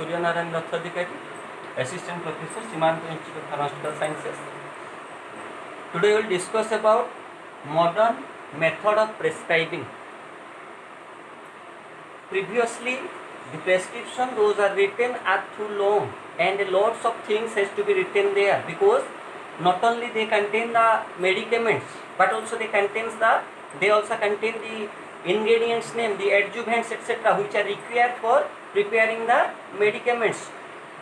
Surya Narayan Rathadikari, Assistant Professor, Simanto Institute of Pharmaceutical Sciences. Today we will discuss about modern method of prescribing. Previously, the prescription those are written are too long and lots of things has to be written there, because not only they contain the medicaments but also they also contain the ingredients name, the adjuvants, etc., which are required for preparing the medicaments.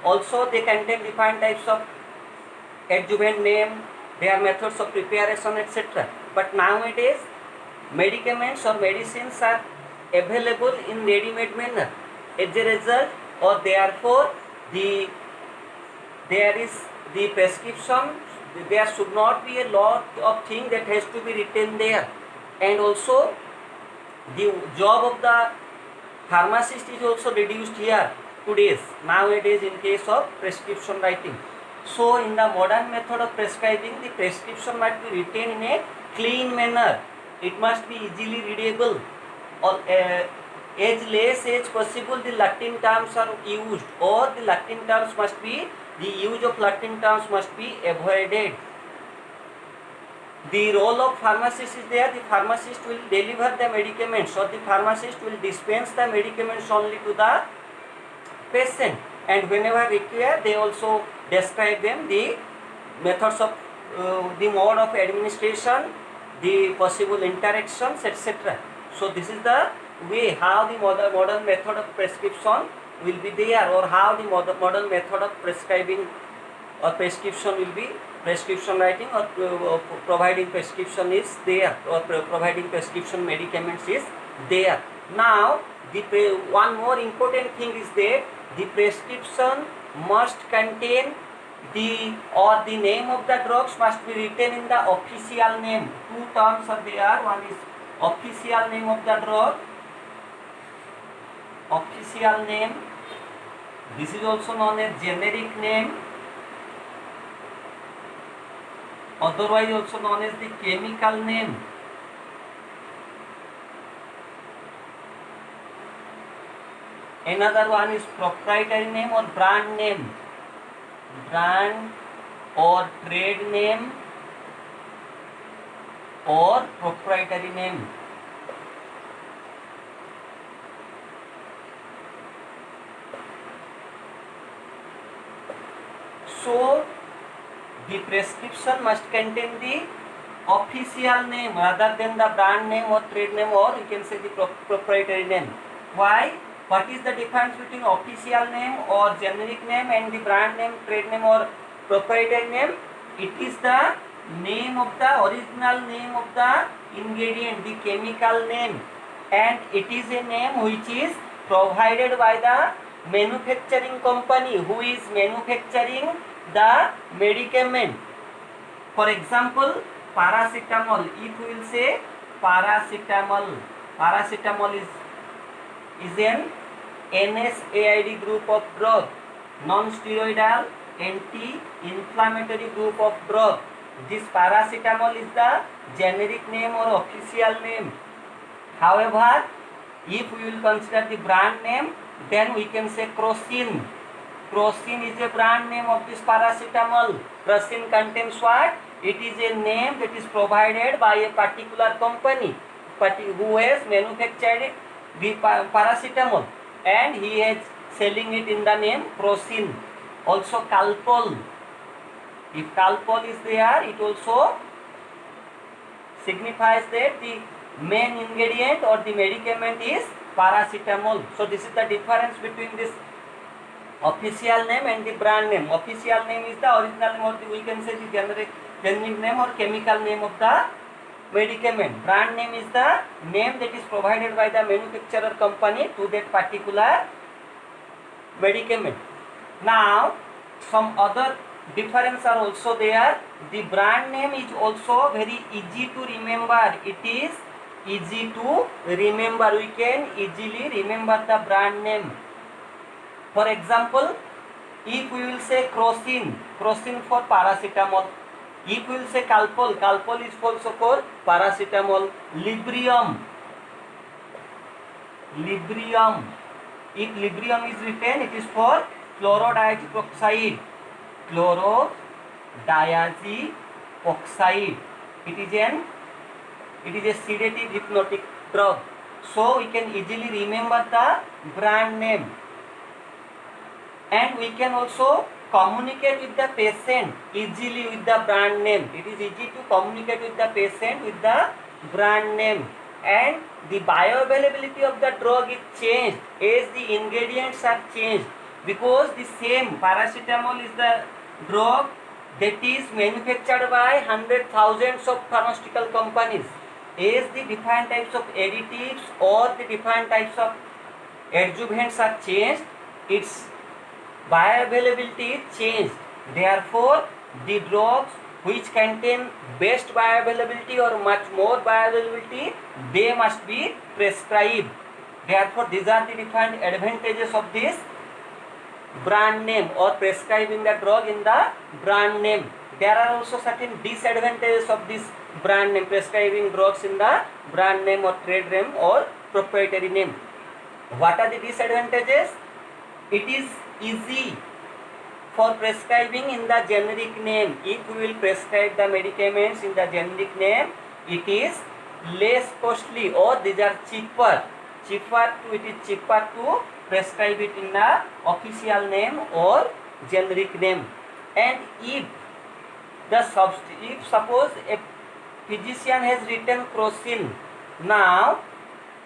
Also they contain different types of adjuvant name, their methods of preparation, etc. But nowadays medicaments or medicines are available in ready-made manner. As a result, or therefore there is the prescription, there should not be a lot of things that has to be written there, and also the job of the pharmacist is also reduced here nowadays in case of prescription writing. So in the modern method of prescribing, the prescription must be written in a clean manner. It must be easily readable, or as less as possible the Latin terms are used, or the Latin terms must be, the use of Latin terms must be avoided. The role of pharmacist is there. The pharmacist will deliver the medicaments, or the pharmacist will dispense the medicaments only to the patient, and whenever required they also describe them, the methods of the mode of administration, the possible interactions, etc. So this is the way how the modern method of prescription will be there, or how the modern method of prescribing or prescription will be, prescription writing or providing prescription is there, or providing prescription medicaments is there. Now one more important thing is that the prescription must contain the name of the drugs must be written in the official name. Two terms are there. One is official name of the drug, official name. This is also known as generic name, otherwise also known as the chemical name. Another one is proprietary name or brand name, brand or trade name or proprietary name. So the prescription must contain the official name rather than the brand name or trade name, or you can say the proprietary name. Why? What is the difference between official name or generic name and the brand name, trade name or proprietary name? It is the name of the original name of the ingredient, the chemical name, and it is a name which is provided by the manufacturing company who is manufacturing the medicament. For example, paracetamol. If we will say paracetamol, paracetamol is an NSAID group of drug, non-steroidal anti-inflammatory group of drug. This paracetamol is the generic name or official name. However, if we will consider the brand name, then we can say crocin. Crocin is a brand name of this paracetamol. Crocin contains what? It is a name that is provided by a particular company who has manufactured the paracetamol, and he is selling it in the name crocin. Also Calpol. If Calpol is there, it also signifies that the main ingredient or the medicament is paracetamol. So this is the difference between this official name and the brand name. Official name is the original name, or we can say the generic name or chemical name of the medicament. Brand name is the name that is provided by the manufacturer company to that particular medicament. Now some other difference are also there. The brand name is also very easy to remember. It is easy to remember. We can easily remember the brand name. For example, if we will say crocin, crocin for paracetamol. If we will say Calpol, Calpol is also for paracetamol. Librium, Librium equilibrium is written, it is for chlorodiazepoxide. Chlorodiazepoxide. It is a sedative hypnotic drug. So we can easily remember the brand name, and we can also communicate with the patient easily with the brand name. It is easy to communicate with the patient with the brand name, and the bioavailability of the drug is changed as the ingredients are changed, because the same paracetamol is the drug that is manufactured by thousands of pharmaceutical companies. As the different types of additives or the different types of adjuvants are changed, its bioavailability is changed. Therefore, the drugs which contain best bioavailability or much more bioavailability, they must be prescribed. Therefore, these are the different advantages of this brand name or prescribing the drug in the brand name. There are also certain disadvantages of this brand name, prescribing drugs in the brand name or trade name or proprietary name. What are the disadvantages? It is easy for prescribing in the generic name. If we will prescribe the medicaments in the generic name, it is less costly, or these are cheaper. It is cheaper to prescribe it in the official name or generic name. And if suppose a physician has written crocin, now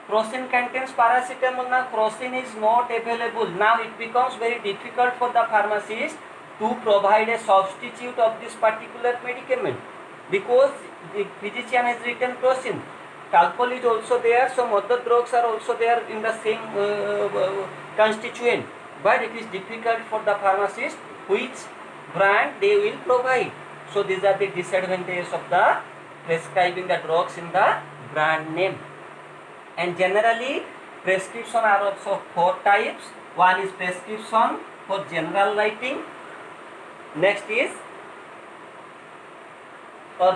crocin contains paracetamol, now crocin is not available. Now it becomes very difficult for the pharmacist to provide a substitute of this particular medicament, because the physician has written crocin. Calpol is also there, some other drugs are also there in the same constituent, but it is difficult for the pharmacist which brand they will provide. So these are the disadvantages of the prescribing the drugs in the brand name. And generally, prescription are also 4 types. One is prescription for general writing. Next is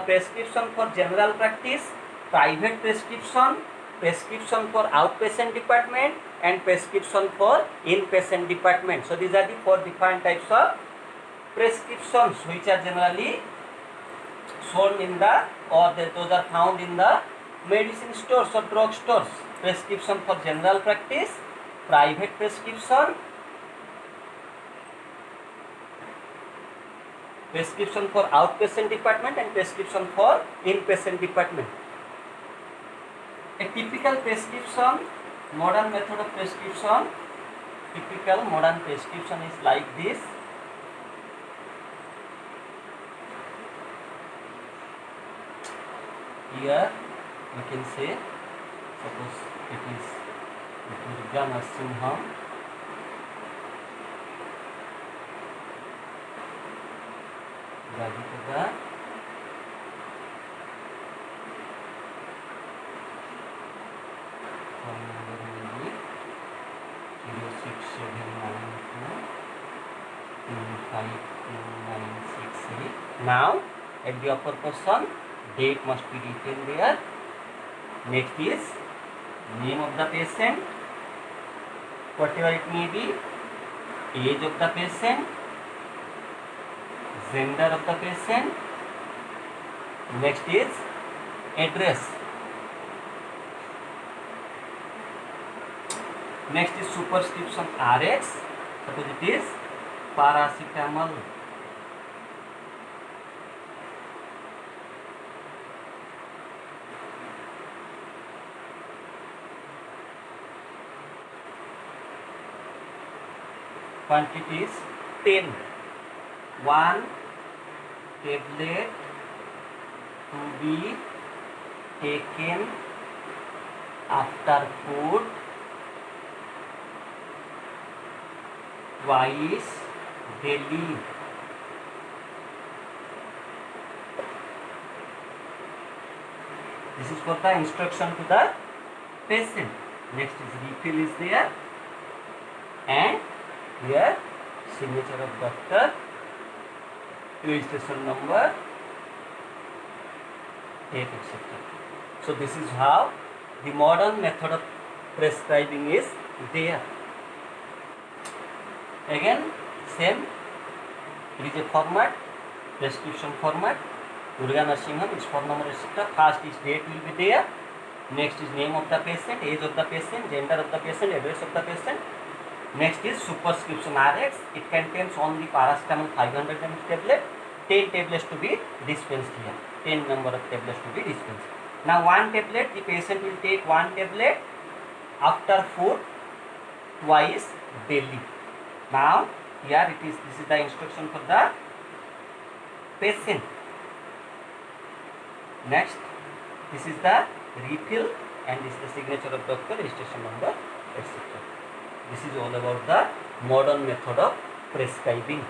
prescription for general practice, private prescription, prescription for outpatient department, and prescription for inpatient department. So these are the 4 different types of prescriptions which are generally shown in the, or those are found in the medicine stores or drug stores. Prescription for general practice, private prescription, prescription for outpatient department, and prescription for inpatient department. A typical prescription, modern method of prescription, typical modern prescription is like this. Here we can say, suppose it is Durga Nursing Home. Gajipura. Phone number will be 0679252968. Now at the upper portion, date must be written there. Next is name of the patient, whatever it may be, age of the patient, gender of the patient. Next is address. Next is superscription RX. Suppose it is paracetamol. Quantities 10. 1 tablet to be taken after food twice daily. This is for the instruction to the patient. Next is refill is there, and here signature of doctor, registration number, date, etc. So this is how the modern method of prescribing is there. Again, same. It is a format, prescription format. Durga Nursing Home is phone number etc. First is date will be there. Next is name of the patient, age of the patient, gender of the patient, address of the patient. Next is superscription RX. It contains only paracetamol 500 ml tablet. 10 tablets to be dispensed here. 10 number of tablets to be dispensed. Now one tablet, the patient will take one tablet after food twice daily. Now here it is. This is the instruction for the patient. Next, this is the refill and this is the signature of doctor, registration number, etc. This is all about the modern method of prescribing.